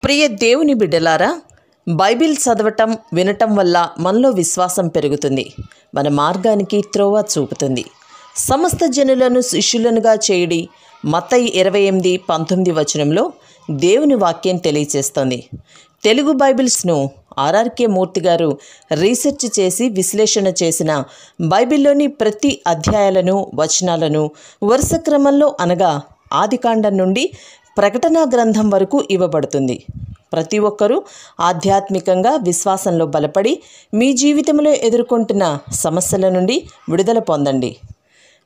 ప్రియ దేవుని బిడ్డలారా, బైబిల్ చదవటం వినటం వల్ల మనలో విశ్వాసం పెరుగుతుంది. మన మార్గానికి త్రోవ చూపుతుంది. సమస్త జనులను శిష్యులనుగా చేయడి మత్తయి 28:19 వచనంలో దేవుని వాక్యం తెలియచేస్తోంది. తెలుగు బైబిల్స్ను ఆర్ఆర్కే మూర్తి గారు రీసెర్చ్ చేసి విశ్లేషణ చేసిన బైబిల్లోని ప్రతి అధ్యాయాలను వచనాలను వరుస క్రమంలో అనగా ఆదికాండం నుండి ప్రకటనా గ్రంథం వరకు ఇవ్వబడుతుంది. ప్రతి ఒక్కరూ ఆధ్యాత్మికంగా విశ్వాసంలో బలపడి మీ జీవితంలో ఎదుర్కొంటున్న సమస్యల నుండి విడుదల పొందండి.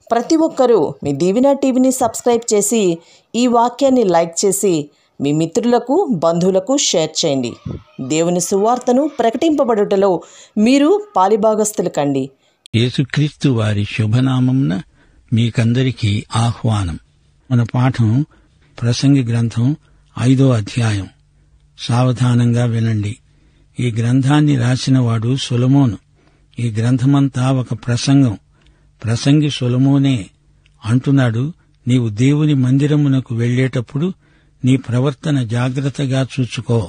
ప్రతి ఒక్కరూ మీ దీవెన టీవీని సబ్స్క్రైబ్ చేసి ఈ వాక్యాన్ని లైక్ చేసి మీ మిత్రులకు బంధువులకు షేర్ చేయండి. దేవుని సువార్తను ప్రకటింపబడుటలో మీరు పాలిభాగస్తులు కండి. యేసుక్రీస్తు వారి శుభనామమున మీకందరికీ ఆహ్వానం. మన పాఠం ప్రసంగి గ్రంథం 5వ అధ్యాయం. సావధానంగా వినండి. ఈ గ్రంథాన్ని రాసినవాడు సొలొమోను. ఈ గ్రంథమంతా ఒక ప్రసంగం. ప్రసంగి సొలొమోనే అంటున్నాడు, నీవు దేవుని మందిరమునకు వెళ్లేటప్పుడు నీ ప్రవర్తన జాగ్రత్తగా చూచుకో.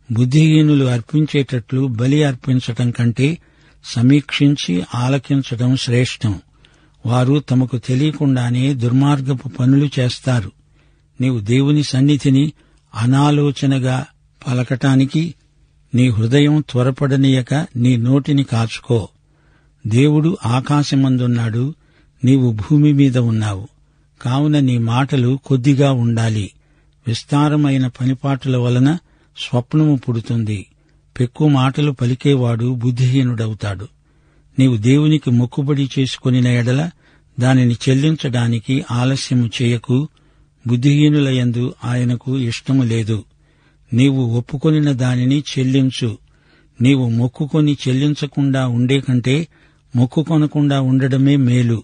బుద్ధిహీనులు అర్పించేటట్లు బలి అర్పించటం కంటే సమీక్షించి ఆలకించటం శ్రేష్టం. వారు తమకు తెలియకుండానే దుర్మార్గపు పనులు చేస్తారు. నీవు దేవుని సన్నిధిని అనాలోచనగా పలకటానికి నీ హృదయం త్వరపడనీయక నీ నోటిని కాచుకో. దేవుడు ఆకాశమందున్నాడు, నీవు భూమి మీద ఉన్నావు. కావున నీ మాటలు కొద్దిగా ఉండాలి. విస్తారమైన పనిపాటుల వలన స్వప్నము పుడుతుంది. పెక్కు మాటలు పలికేవాడు బుద్ధిహీనుడవుతాడు. నీవు దేవునికి మొక్కుబడి చేసుకొనిన ఎడల దానిని చెల్లించడానికి ఆలస్యము చేయకు. బుద్ధిహీనుల యందు ఆయనకు ఇష్టము లేదు. నీవు ఒప్పుకొనిన దానిని చెల్లించు. నీవు మొక్కుకొని చెల్లించకుండా ఉండే కంటే మొక్కుకొనకుండా ఉండడమే మేలు.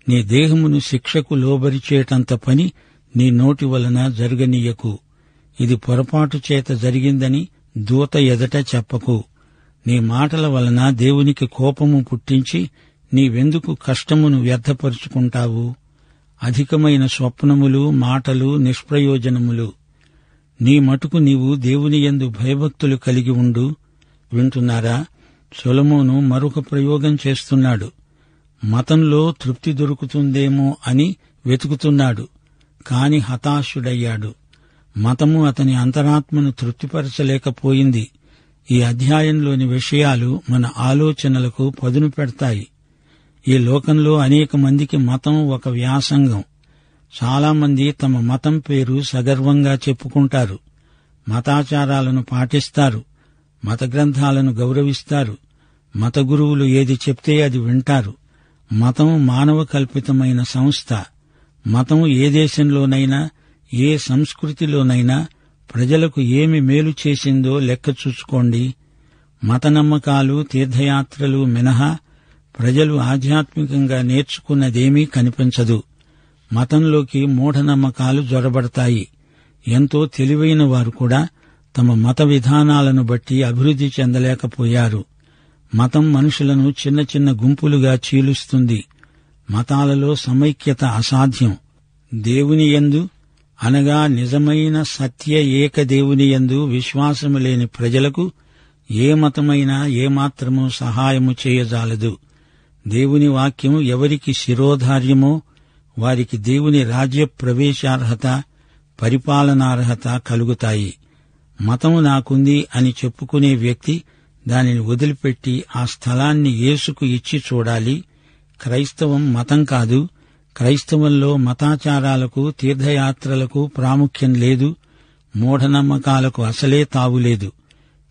నీ దేహమును శిక్షకు లోబరిచేటంత పని నీ నోటి వలన జరగనీయకు. ఇది పొరపాటు చేత జరిగిందని దూత ఎదట చెప్పకు. నీ మాటల వలన దేవునికి కోపము పుట్టించి నీవెందుకు కష్టమును వ్యర్థపరుచుకుంటావు? అధికమైన స్వప్నములు, మాటలు నిష్ప్రయోజనములు. నీ మటుకు నీవు దేవుని యందు భయభక్తులు కలిగి ఉండు. వింటున్నారా? సొలొమోను మరొక ప్రయోగం చేస్తున్నాడు. మతంలో తృప్తి దొరుకుతుందేమో అని వెతుకుతున్నాడు, కాని హతాశుడయ్యాడు. మతము అతని అంతరాత్మను తృప్తిపరచలేకపోయింది. ఈ అధ్యాయంలోని విషయాలు మన ఆలోచనలకు పదును పెడతాయి. ఈ లోకంలో అనేక మందికి మతం ఒక వ్యాసంగం. చాలామంది తమ మతం పేరు సగర్వంగా చెప్పుకుంటారు. మతాచారాలను పాటిస్తారు. మత గ్రంథాలను గౌరవిస్తారు. మత గురువులు ఏది చెప్తే అది వింటారు. మతం మానవ కల్పితమైన సంస్థ. మతం ఏ దేశంలోనైనా ఏ సంస్కృతిలోనైనా ప్రజలకు ఏమి మేలు చేసిందో లెక్క చూసుకోండి. మత నమ్మకాలు, తీర్థయాత్రలు మినహా ప్రజలు ఆధ్యాత్మికంగా నేర్చుకున్నదేమీ కనిపించదు. మతంలోకి మూఢనమ్మకాలు జొరబడతాయి. ఎంతో తెలివైన వారు కూడా తమ మత విధానాలను బట్టి అభివృద్ధి చెందలేకపోయారు. మతం మనుషులను చిన్న చిన్న గుంపులుగా చీలుస్తుంది. మతాలలో సమైక్యత అసాధ్యం. దేవుని యందు అనగా నిజమైన సత్య ఏక దేవుని యందు విశ్వాసము లేని ప్రజలకు ఏ మతమైనా ఏమాత్రమూ సహాయము చేయజాలదు. దేవుని వాక్యం ఎవరికి శిరోధార్యమో వారికి దేవుని రాజ్య ప్రవేశార్హత, పరిపాలనార్హత కలుగుతాయి. మతము నాకుంది అని చెప్పుకునే వ్యక్తి దానిని వదిలిపెట్టి ఆ స్థలాన్ని యేసుకు ఇచ్చి చూడాలి. క్రైస్తవం మతం కాదు. క్రైస్తవంలో మతాచారాలకు, తీర్థయాత్రలకు ప్రాముఖ్యం లేదు. మూఢనమ్మకాలకు అసలే తావులేదు.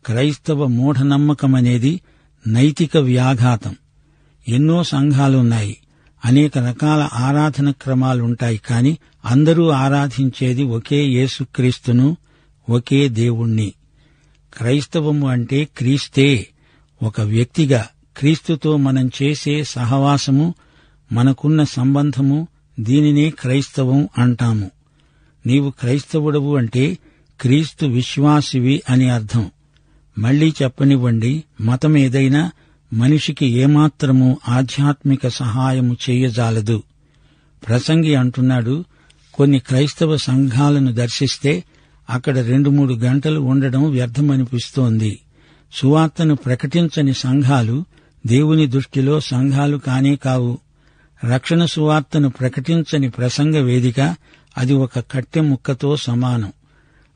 క్రైస్తవ మూఢనమ్మకమనేది నైతిక వ్యాఘాతం. ఎన్నో సంఘాలున్నాయి, అనేక రకాల ఆరాధన క్రమాలుంటాయి. కాని అందరూ ఆరాధించేది ఒకే యేసుక్రీస్తును, ఒకే దేవుణ్ణి. క్రైస్తవము అంటే క్రీస్తే. ఒక వ్యక్తిగా క్రీస్తుతో మనం చేసే సహవాసము, మనకున్న సంబంధము, దీనినే క్రైస్తవం అంటాము. నీవు క్రైస్తవుడవు అంటే క్రీస్తు విశ్వాసివి అని అర్థం. మళ్లీ చెప్పనివ్వండి, మతం ఏదైనా మనిషికి ఏమాత్రమూ ఆధ్యాత్మిక సహాయము చేయజాలదు. ప్రసంగి అంటున్నాడు, కొన్ని క్రైస్తవ సంఘాలను దర్శిస్తే అక్కడ 2-3 గంటలు ఉండడం వ్యర్థమనిపిస్తోంది. సువార్తను ప్రకటించని సంఘాలు దేవుని దృష్టిలో సంఘాలు కానే కావు. రక్షణ సువార్తను ప్రకటించని ప్రసంగ వేదిక అది ఒక కట్టె ముక్కతో సమానం.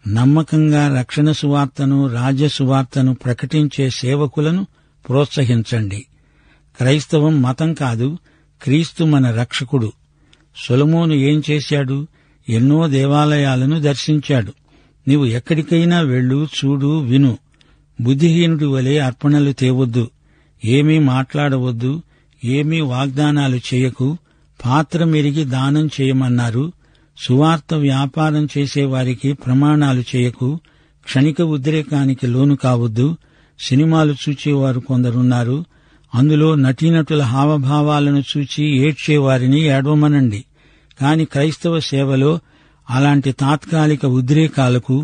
నమ్మకంగా రక్షణ సువార్తను, రాజ్య సువార్తను ప్రకటించే సేవకులను ప్రోత్సహించండి. క్రైస్తవం మతం కాదు, క్రీస్తు మన రక్షకుడు. సొలొమోను ఏం చేశాడు? ఎన్నో దేవాలయాలను దర్శించాడు. నీవు ఎక్కడికైనా వెళ్ళు, చూడు, విను. బుద్ధిహీనుడి వలె అర్పణలు తేవద్దు, ఏమీ మాట్లాడవద్దు, ఏమీ వాగ్దానాలు చేయకు, పాత్ర మెరిగి దానం చేయమన్నారు. సువార్త వ్యాపారం చేసేవారికి ప్రమాణాలు చేయకు, క్షణిక ఉద్రేకానికి లోను కావద్దు. సినిమాలు చూచేవారు కొందరున్నారు, అందులో నటీనటుల హావభావాలను చూచి ఏడ్చేవారిని ఏడవమనండి. కాని క్రైస్తవ సేవలో అలాంటి తాత్కాలిక ఉద్రేకాలకు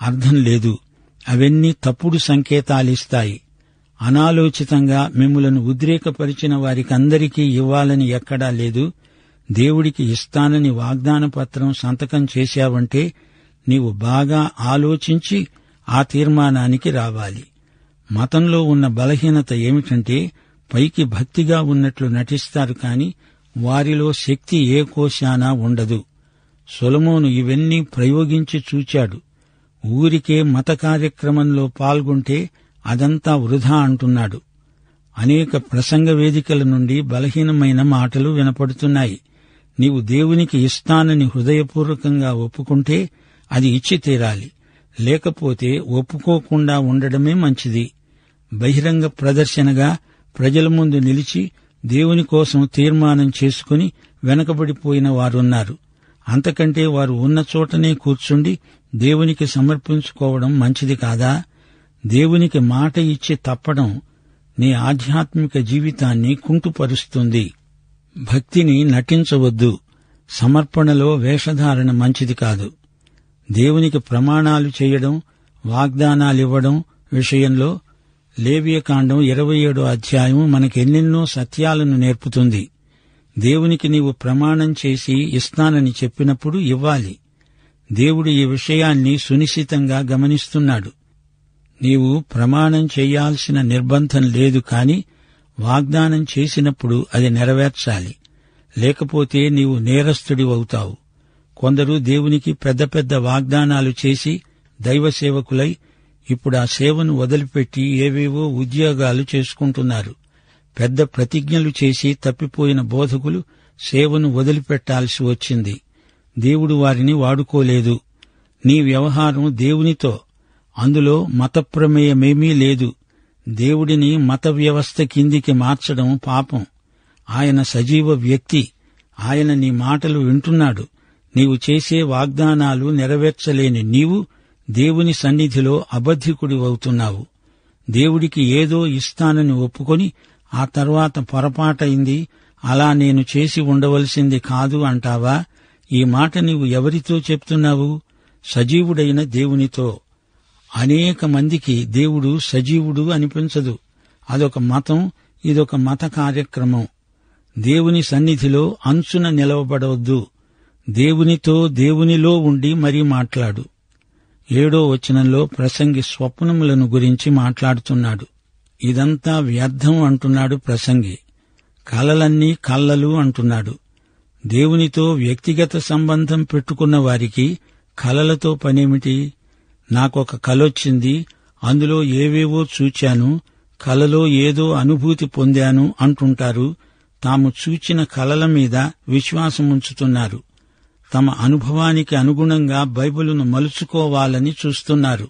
అర్థం లేదు. అవన్నీ తప్పుడు సంకేతాలిస్తాయి. అనాలోచితంగా మిమ్ములను ఉద్రేకపరిచిన వారికందరికీ ఇవ్వాలని ఎక్కడా లేదు. దేవుడికి ఇస్తానని వాగ్దాన పత్రం సంతకం చేశావంటే నీవు బాగా ఆలోచించి ఆ తీర్మానానికి రావాలి. మతంలో ఉన్న బలహీనత ఏమిటంటే పైకి భక్తిగా ఉన్నట్లు నటిస్తారు కాని వారిలో శక్తి ఏ కోశానా ఉండదు. సొలొమోను ఇవన్నీ ప్రయోగించి చూచాడు. ఊరికే మత కార్యక్రమంలో పాల్గొంటే అదంతా వృధా అంటున్నాడు. అనేక ప్రసంగ వేదికల నుండి బలహీనమైన మాటలు వినపడుతున్నాయి. నీవు దేవునికి ఇస్తానని హృదయపూర్వకంగా ఒప్పుకుంటే అది ఇచ్చి తీరాలి, లేకపోతే ఒప్పుకోకుండా ఉండడమే మంచిది. బహిరంగ ప్రదర్శనగా ప్రజల ముందు నిలిచి దేవుని కోసం తీర్మానం చేసుకుని వెనకబడిపోయిన వారున్నారు. అంతకంటే వారు ఉన్న చోటనే కూర్చుండి దేవునికి సమర్పించుకోవడం మంచిది కాదా? దేవునికి మాట ఇచ్చి తప్పడం నీ ఆధ్యాత్మిక జీవితాన్ని కుంటుపరుస్తుంది. భక్తిని నటించవద్దు. సమర్పణలో వేషధారణ మంచిది కాదు. దేవునికి ప్రమాణాలు చేయడం, వాగ్దానాలివ్వడం విషయంలో లేవియకాండం 27వ అధ్యాయం మనకెన్నెన్నో సత్యాలను నేర్పుతుంది. దేవునికి నీవు ప్రమాణం చేసి ఇస్తానని చెప్పినప్పుడు ఇవ్వాలి. దేవుడు ఈ విషయాన్ని సునిశ్చితంగా గమనిస్తున్నాడు. నీవు ప్రమాణం చేయాల్సిన నిర్బంధం లేదు, కాని వాగ్దానం చేసినప్పుడు అది నెరవేర్చాలి. లేకపోతే నీవు నేరస్తుడివవుతావు. కొందరు దేవునికి పెద్ద పెద్ద వాగ్దానాలు చేసి దైవసేవకులై ఇప్పుడు ఆ సేవను వదిలిపెట్టి ఏవేవో ఉద్యోగాలు చేసుకుంటున్నారు. పెద్ద ప్రతిజ్ఞలు చేసి తప్పిపోయిన బోధకులు సేవను వదిలిపెట్టాల్సి వచ్చింది. దేవుడు వారిని వాడుకోలేదు. నీ వ్యవహారం దేవునితో, అందులో మత ప్రమేయమేమీ లేదు. దేవుడిని మత వ్యవస్థ కిందికి మార్చడం పాపం. ఆయన సజీవ వ్యక్తి. ఆయన నీ మాటలు వింటున్నాడు. నీవు చేసే వాగ్దానాలు నెరవేర్చలేని నీవు దేవుని సన్నిధిలో అబద్ధికుడివవుతున్నావు. దేవుడికి ఏదో ఇస్తానని ఒప్పుకొని ఆ తర్వాత పొరపాటైంది, అలా నేను చేసి ఉండవలసింది కాదు అంటావా? ఈ మాట నీవు ఎవరితో చెప్తున్నావు? సజీవుడైన దేవునితో. అనేక మందికి దేవుడు సజీవుడు అనిపించదు. అదొక మతం, ఇదొక మత కార్యక్రమం. దేవుని సన్నిధిలో అంచున నిలవబడవద్దు. దేవునితో, దేవునిలో ఉండి మరీ మాట్లాడు. 7వ వచనంలో ప్రసంగి స్వప్నములను గురించి మాట్లాడుతున్నాడు. ఇదంతా వ్యర్థం అంటున్నాడు ప్రసంగి. కలలన్నీ కల్లలు అంటున్నాడు. దేవునితో వ్యక్తిగత సంబంధం పెట్టుకున్న వారికి కలలతో పనేమిటి? నాకొక కలొచ్చింది, అందులో ఏవేవో చూచాను, కలలో ఏదో అనుభూతి పొందాను అంటుంటారు. తాము చూచిన కలల మీద విశ్వాసముంచుతున్నారు. తమ అనుభవానికి అనుగుణంగా బైబిలును మలుచుకోవాలని చూస్తున్నారు.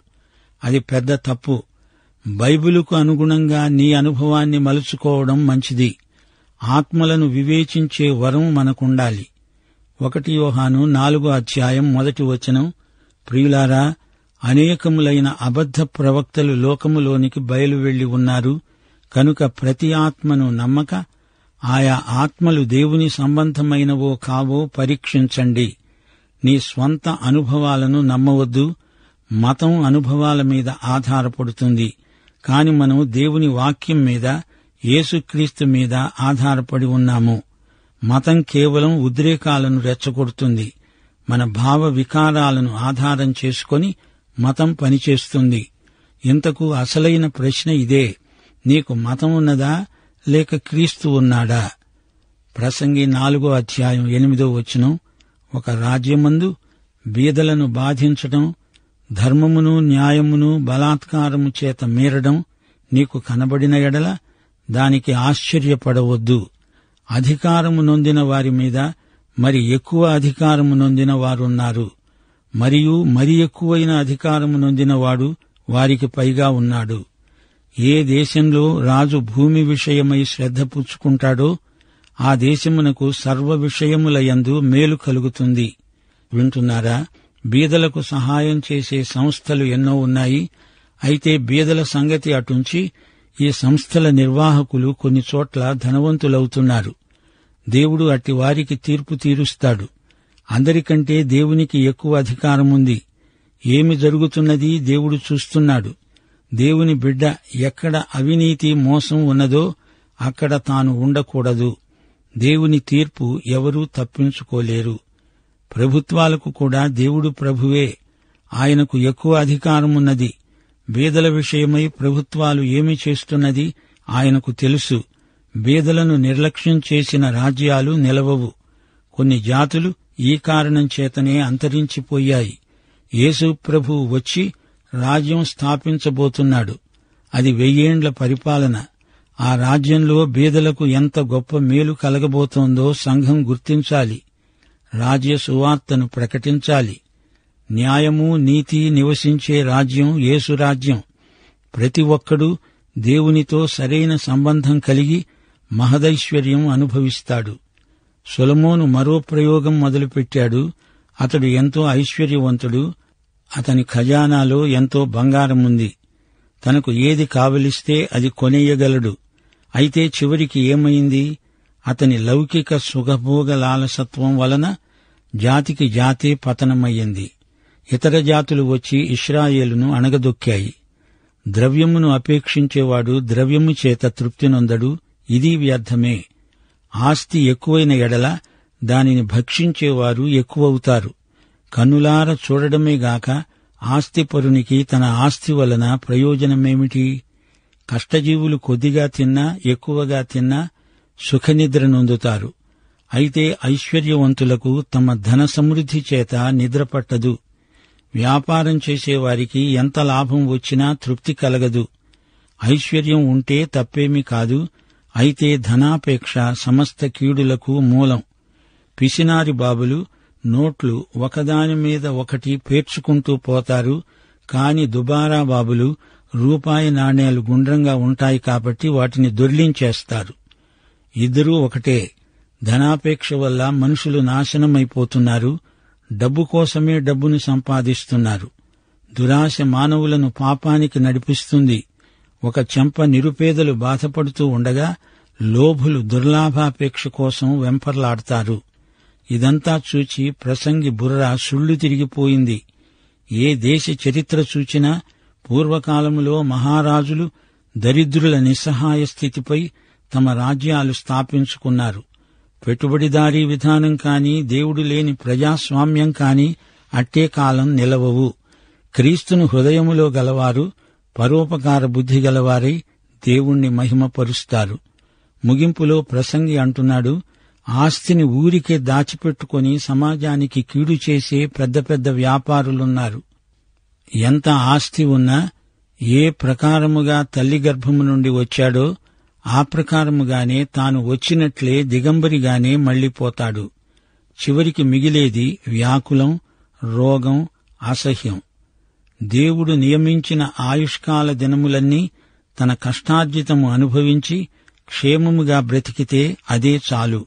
అది పెద్ద తప్పు. బైబిలుకు అనుగుణంగా నీ అనుభవాన్ని మలుచుకోవడం మంచిది. ఆత్మలను వివేచించే వరం మనకుండాలి. 1 యోహాను 4వ అధ్యాయం 1వ వచనం, ప్రియులారా, అనేకములైన అబద్ధ ప్రవక్తలు లోకములోనికి బయలు వెళ్లి ఉన్నారు. కనుక ప్రతి ఆత్మను నమ్మక ఆయా ఆత్మలు దేవుని సంబంధమైనవో కావో పరీక్షించండి. నీ స్వంత అనుభవాలను నమ్మవద్దు. మతం అనుభవాల మీద ఆధారపడుతుంది. కాని మనం దేవుని వాక్యం మీద, యేసుక్రీస్తు మీద ఆధారపడి ఉన్నాము. మతం కేవలం ఉద్రేకాలను రెచ్చగొడుతుంది. మన భావ వికారాలను ఆధారం చేసుకొని మతం పనిచేస్తుంది. ఇంతకు అసలైన ప్రశ్న ఇదే: నీకు మతం ఉన్నదా లేక క్రీస్తు ఉన్నాడా? ప్రసంగి 4:8 ఒక రాజ్యమందు బీదలను బాధించడం, ధర్మమును న్యాయమును బలాత్కారము చేత మీరడం నీకు కనబడిన ఎడల దానికి ఆశ్చర్యపడవద్దు. అధికారము నొందిన వారి మీద మరి ఎక్కువ అధికారము నొందిన వారున్నారు, మరియు మరి ఎక్కువైన అధికారము నొందినవాడు వారికి పైగా ఉన్నాడు. ఏ దేశంలో రాజు భూమి విషయమై శ్రద్ధ పుచ్చుకుంటాడో ఆ దేశమునకు సర్వ విషయముల యందు మేలు కలుగుతుంది. వింటున్నారా? బీదలకు సహాయం చేసే సంస్థలు ఎన్నో ఉన్నాయి. అయితే బీదల సంగతి అటుంచి ఈ సంస్థల నిర్వాహకులు కొన్ని చోట్ల ధనవంతులవుతున్నారు. దేవుడు అట్టి వారికి తీర్పు తీరుస్తాడు. అందరికంటే దేవునికి ఎక్కువ అధికారముంది. ఏమి జరుగుతున్నది దేవుడు చూస్తున్నాడు. దేవుని బిడ్డ ఎక్కడ అవినీతి మోసం ఉన్నదో అక్కడ తాను ఉండకూడదు. దేవుని తీర్పు ఎవరూ తప్పించుకోలేరు. ప్రభుత్వాలకు కూడా దేవుడు ప్రభువే. ఆయనకు ఎక్కువ అధికారమున్నది. బీదల విషయమై ప్రభుత్వాలు ఏమి చేస్తున్నది ఆయనకు తెలుసు. బీదలను నిర్లక్ష్యం చేసిన రాజ్యాలు నిలవవు. కొన్ని జాతులు ఈ కారణం చేతనే అంతరించిపోయాయి. యేసు ప్రభువు వచ్చి రాజ్యం స్థాపించబోతున్నాడు. అది 1000 ఏండ్ల పరిపాలన. ఆ రాజ్యంలో బీదలకు ఎంత గొప్ప మేలు కలగబోతోందో సంఘం గుర్తించాలి. రాజ్య సువార్తను ప్రకటించాలి. న్యాయము నీతి నివసించే రాజ్యం యేసు రాజ్యం. ప్రతి ఒక్కడూ దేవునితో సరైన సంబంధం కలిగి మహదైశ్వర్యం అనుభవిస్తాడు. సొలొమోను మరో ప్రయోగం మొదలుపెట్టాడు. అతడు ఎంతో ఐశ్వర్యవంతుడు. అతని ఖజానాలో ఎంతో బంగారముంది. తనకు ఏది కావలిస్తే అది కొనేయగలడు. అయితే చివరికి ఏమైంది? అతని లౌకిక సుఖభోగ లాలసత్వం వలన జాతికి జాతే పతనమయ్యింది. ఇతర జాతులు వచ్చి ఇశ్రాయేలును అణగదొక్కాయి. ద్రవ్యమును అపేక్షించేవాడు ద్రవ్యము చేత తృప్తి నొందడు. ఇది వ్యర్థమే. ఆస్తి ఎక్కువైన ఎడల దానిని భక్షించేవారు ఎక్కువవుతారు. కన్నులార చూడడమేగాక ఆస్తిపరునికి తన ఆస్తి వలన ప్రయోజనమేమిటి? కష్టజీవులు కొద్దిగా తిన్నా ఎక్కువగా తిన్నా సుఖనిద్ర నొందుతారు. అయితే ఐశ్వర్యవంతులకు తమ ధన సమృద్ధి చేత నిద్రపట్టదు. వ్యాపారం చేసేవారికి ఎంత లాభం వచ్చినా తృప్తి కలగదు. ఐశ్వర్యం ఉంటే తప్పేమీ కాదు. అయితే ధనాపేక్ష సమస్త కీడులకు మూలం. పిసినారి బాబులు నోట్లు ఒకదానిమీద ఒకటి పేర్చుకుంటూ పోతారు. కాని దుబారా బాబులు రూపాయి నాణేలు గుండ్రంగా ఉంటాయి కాబట్టి వాటిని దొర్లించేస్తారు. ఇద్దరూ ఒకటే. ధనాపేక్ష వల్ల మనుషులు నాశనమైపోతున్నారు. డబ్బు కోసమే డబ్బును సంపాదిస్తున్నారు. దురాశ మానవులను పాపానికి నడిపిస్తుంది. ఒక చెంప నిరుపేదలు బాధపడుతూ ఉండగా లోభులు దుర్లాభాపేక్ష కోసం వెంపర్లాడతారు. ఇదంతా చూచి ప్రసంగి బుర్ర సుళ్లు తిరిగిపోయింది. ఏ దేశ చరిత్ర చూచినా పూర్వకాలములో మహారాజులు దరిద్రుల నిస్సహాయ స్థితిపై తమ రాజ్యాలు స్థాపించుకున్నారు. పెట్టుబడిదారీ విధానం కాని దేవుడు లేని ప్రజాస్వామ్యం కాని అట్టే కాలం నిలవవు. క్రీస్తును హృదయములో గలవారు పరోపకార బుద్ధి గలవారై దేవుణ్ణి మహిమపరుస్తారు. ముగింపులో ప్రసంగి అంటున్నాడు, ఆస్తిని ఊరికే దాచిపెట్టుకుని సమాజానికి కీడు చేసే పెద్ద పెద్ద వ్యాపారులున్నారు. ఎంత ఆస్తి ఉన్నా ఏ ప్రకారముగా తల్లి గర్భము నుండి వచ్చాడో ఆ ప్రకారముగానే తాను వచ్చినట్లే దిగంబరిగానే మళ్లిపోతాడు. చివరికి మిగిలేది వ్యాకులం, రోగం, అసహ్యం. దేవుడు నియమించిన ఆయుష్కాల దినములన్నీ తన కష్టార్జితము అనుభవించి క్షేమముగా బ్రతికితే అదే చాలు.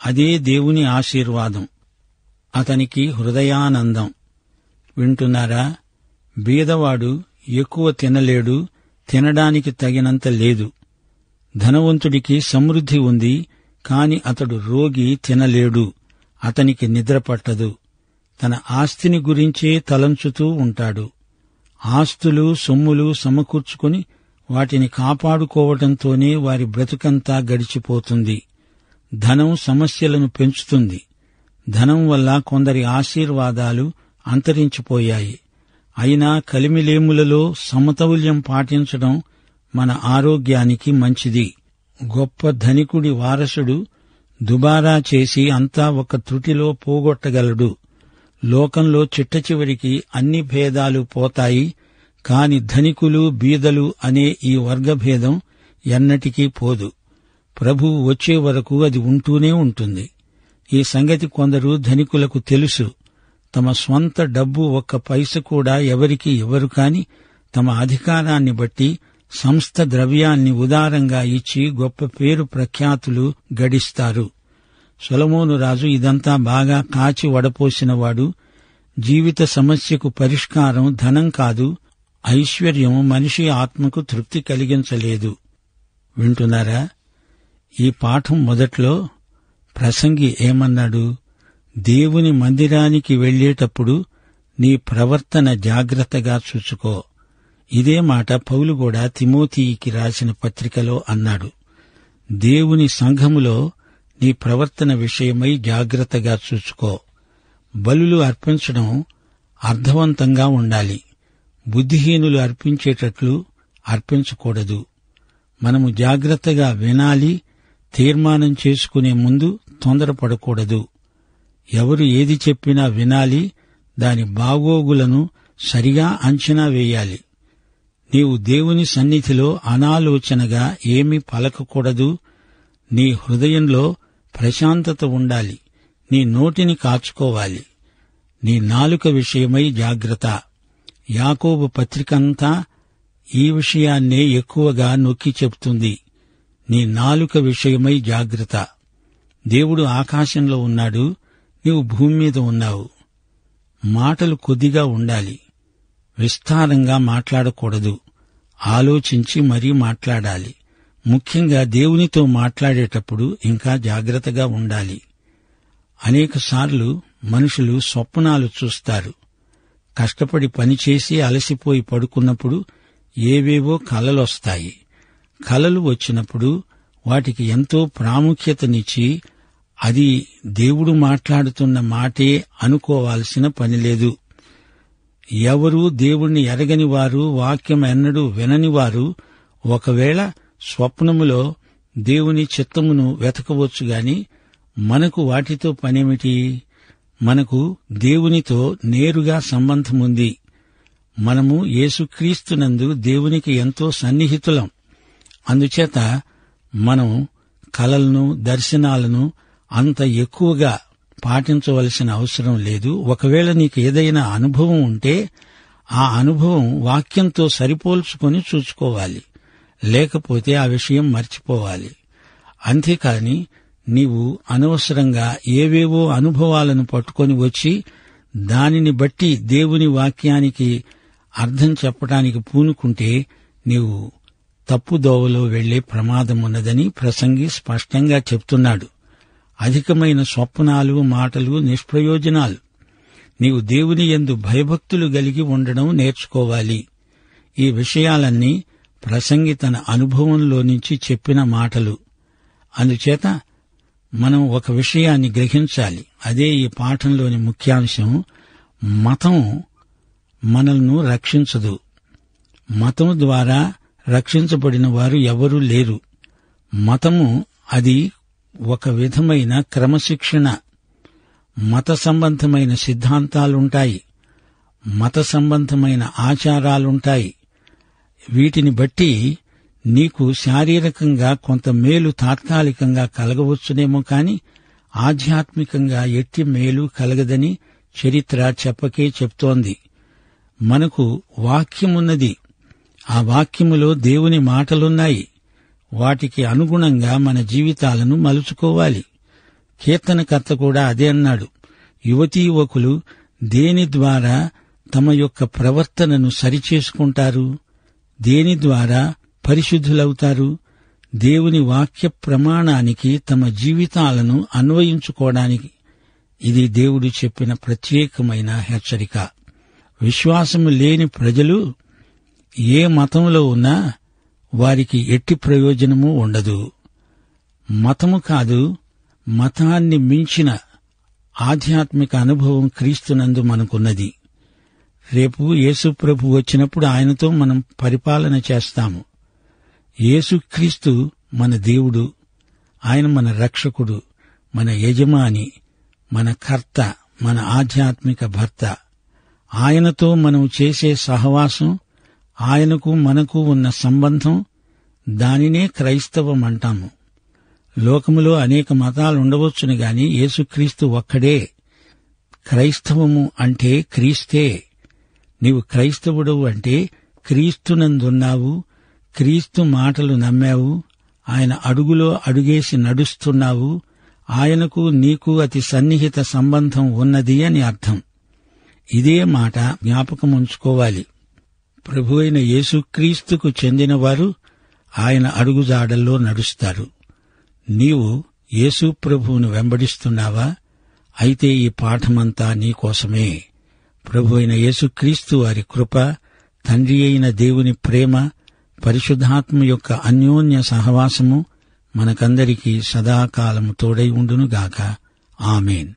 అదే దేవుని ఆశీర్వాదం. అతనికి హృదయానందం. వింటున్నారా? బీదవాడు ఎక్కువ తినలేడు, తినడానికి తగినంత లేదు. ధనవంతుడికి సమృద్ధి ఉంది, కాని అతడు రోగి, తినలేడు. అతనికి నిద్ర పట్టదు. తన ఆస్తిని గురించే తలంచుతూ ఉంటాడు. ఆస్తులు సొమ్ములు సమకూర్చుకుని వాటిని కాపాడుకోవటంతోనే వారి బ్రతుకంతా గడిచిపోతుంది. ధనం సమస్యలను పెంచుతుంది. ధనం వల్ల కొందరి ఆశీర్వాదాలు అంతరించిపోయాయి. అయినా కలిమిలేములలో సమతౌల్యం పాటించడం మన ఆరోగ్యానికి మంచిది. గొప్ప ధనికుడి వారసుడు దుబారా చేసి అంతా ఒక త్రుటిలో పోగొట్టగలడు. లోకంలో చిట్టచివరికి అన్ని భేదాలు పోతాయి, కాని ధనికులు బీదలు అనే ఈ వర్గభేదం ఎన్నటికీ పోదు. ప్రభువు వచ్చే వరకు అది ఉంటూనే ఉంటుంది. ఈ సంగతి కొందరు ధనికులకు తెలుసు. తమ స్వంత డబ్బు ఒక్క పైస కూడా ఎవరికి ఇవ్వరు, కాని తమ అధికారాన్ని బట్టి సంస్థ ద్రవ్యాన్ని ఉదారంగా ఇచ్చి గొప్ప పేరు ప్రఖ్యాతులు గడిస్తారు. సొలొమోను రాజు ఇదంతా బాగా కాచి వడపోసినవాడు. జీవిత సమస్యకు పరిష్కారం ధనం కాదు, ఐశ్వర్యం మనిషి ఆత్మకు తృప్తి కలిగించలేదు. వింటున్నారా? ఈ పాఠం మొదట్లో ప్రసంగి ఏమన్నాడు? దేవుని మందిరానికి వెళ్లేటప్పుడు నీ ప్రవర్తన జాగ్రత్తగా చూసుకో. ఇదే మాట పౌలు కూడా తిమోతికి రాసిన పత్రికలో అన్నాడు. దేవుని సంఘములో నీ ప్రవర్తన విషయమై జాగ్రత్తగా చూసుకో. బలులు అర్పించడం అర్థవంతంగా ఉండాలి. బుద్ధిహీనులు అర్పించేటట్లు అర్పించకూడదు. మనము జాగ్రత్తగా వినాలి. తీర్మానం చేసుకునే ముందు తొందరపడకూడదు. ఎవరు ఏది చెప్పినా వినాలి. దాని బాగోగులను సరిగా అంచనా వేయాలి. నీవు దేవుని సన్నిధిలో అనాలోచనగా ఏమీ పలకకూడదు. నీ హృదయంలో ప్రశాంతత ఉండాలి. నీ నోటిని కాచుకోవాలి. నీ నాలుక విషయమై జాగ్రత్త. యాకోబు పత్రికంతా ఈ విషయాన్నే ఎక్కువగా నొక్కి చెప్తుంది. నీ నాలుక విషయమై జాగ్రత్త. దేవుడు ఆకాశంలో ఉన్నాడు, నీవు భూమి మీద ఉన్నావు. మాటలు కొద్దిగా ఉండాలి. విస్తారంగా మాట్లాడకూడదు. ఆలోచించి మరీ మాట్లాడాలి. ముఖ్యంగా దేవునితో మాట్లాడేటప్పుడు ఇంకా జాగ్రత్తగా ఉండాలి. అనేకసార్లు మనుషులు స్వప్నాలు చూస్తారు. కష్టపడి పనిచేసి అలసిపోయి పడుకున్నప్పుడు ఏవేవో కలలొస్తాయి. కలలు వచ్చినప్పుడు వాటికి ఎంతో ప్రాముఖ్యతనిచ్చి అది దేవుడు మాట్లాడుతున్న మాటే అనుకోవాల్సిన పనిలేదు. ఎవరూ దేవుణ్ణి ఎరగని వారు, వాక్యం ఎన్నడూ విననివారు ఒకవేళ స్వప్నములో దేవుని చిత్తమును వెతకవచ్చుగాని మనకు వాటితో పనేమిటి? మనకు దేవునితో నేరుగా సంబంధముంది. మనము యేసుక్రీస్తునందు దేవునికి ఎంతో సన్నిహితులం. అందుచేత మనం కలలను, దర్శనాలను అంత ఎక్కువగా పాటించవలసిన అవసరం లేదు. ఒకవేళ నీకు ఏదైనా అనుభవం ఉంటే ఆ అనుభవం వాక్యంతో సరిపోల్చుకొని చూసుకోవాలి. లేకపోతే ఆ విషయం మర్చిపోవాలి. అంతేకాని నీవు అనవసరంగా ఏవేవో అనుభవాలను పట్టుకొని వచ్చి దానిని బట్టి దేవుని వాక్యానికి అర్థం చెప్పడానికి పూనుకుంటే నీవు తప్పుదోవలో వెళ్లే ప్రమాదమున్నదని ప్రసంగి స్పష్టంగా చెప్తున్నాడు. అధికమైన స్వప్నాలు, మాటలు నిష్ప్రయోజనాలు. నీవు దేవుని యందు భయభక్తులు కలిగి ఉండడం నేర్చుకోవాలి. ఈ విషయాలన్నీ ప్రసంగి తన అనుభవంలో నుంచి చెప్పిన మాటలు. అందుచేత మనం ఒక విషయాన్ని గ్రహించాలి. అదే ఈ పాఠంలోని ముఖ్యాంశం. మతం మనల్ని రక్షించదు. మతం ద్వారా రక్షించబడిన వారు ఎవరూ లేరు. మతము అది ఒక విధమైన క్రమశిక్షణ. మత సంబంధమైన సిద్ధాంతాలుంటాయి, మత సంబంధమైన ఆచారాలుంటాయి. వీటిని బట్టి నీకు శారీరకంగా కొంత మేలు తాత్కాలికంగా కలగవచ్చునేమో కాని ఆధ్యాత్మికంగా ఎట్టి మేలు కలగదని చరిత్ర చెప్పకే చెప్తోంది. మనకు వాక్యమున్నది. ఆ వాక్యములో దేవుని మాటలున్నాయి. వాటికి అనుగుణంగా మన జీవితాలను మలుచుకోవాలి. కీర్తనకర్త కూడా అదే అన్నాడు. యువతీ యువకులు దేని ద్వారా తమ యొక్క ప్రవర్తనను సరిచేసుకుంటారు? దేని ద్వారా పరిశుద్ధులవుతారు? దేవుని వాక్య ప్రమాణానికి తమ జీవితాలను అన్వయించుకోవడానికి. ఇది దేవుడు చెప్పిన ప్రత్యేకమైన హెచ్చరిక. విశ్వాసము లేని ప్రజలు ఏ మతంలో ఉన్నా వారికి ఎట్టి ప్రయోజనమూ ఉండదు. మతము కాదు, మతాన్ని మించిన ఆధ్యాత్మిక అనుభవం క్రీస్తునందు మనకున్నది. రేపు యేసు ప్రభు వచ్చినప్పుడు ఆయనతో మనం పరిపాలన చేస్తాము. యేసుక్రీస్తు మన దేవుడు, ఆయన మన రక్షకుడు, మన యజమాని, మన కర్త, మన ఆధ్యాత్మిక భర్త. ఆయనతో మనం చేసే సహవాసం, ఆయనకు మనకు ఉన్న సంబంధం, దానినే క్రైస్తవం అంటాము. లోకములో అనేక మతాలుండవచ్చును గాని యేసుక్రీస్తు ఒక్కడే. క్రైస్తవము అంటే క్రీస్తే. నీవు క్రైస్తవుడవు అంటే క్రీస్తునందున్నావు, క్రీస్తు మాటలు నమ్మావు, ఆయన అడుగులో అడుగేసి నడుస్తున్నావు, ఆయనకు నీకు అతి సన్నిహిత సంబంధం ఉన్నది అని అర్థం. ఇదే మాట జ్ఞాపకముంచుకోవాలి. ప్రభు అయిన యేసుక్రీస్తుకు చెందినవారు ఆయన అడుగుజాడల్లో నడుస్తారు. నీవు యేసు ప్రభువును వెంబడిస్తున్నావా? అయితే ఈ పాఠమంతా నీకోసమే. ప్రభు అయిన యేసుక్రీస్తు వారి కృప, తండ్రి అయిన దేవుని ప్రేమ, పరిశుద్ధాత్మ యొక్క అన్యోన్య సహవాసము మనకందరికీ సదాకాలము తోడై ఉండునుగాక. ఆమేన్.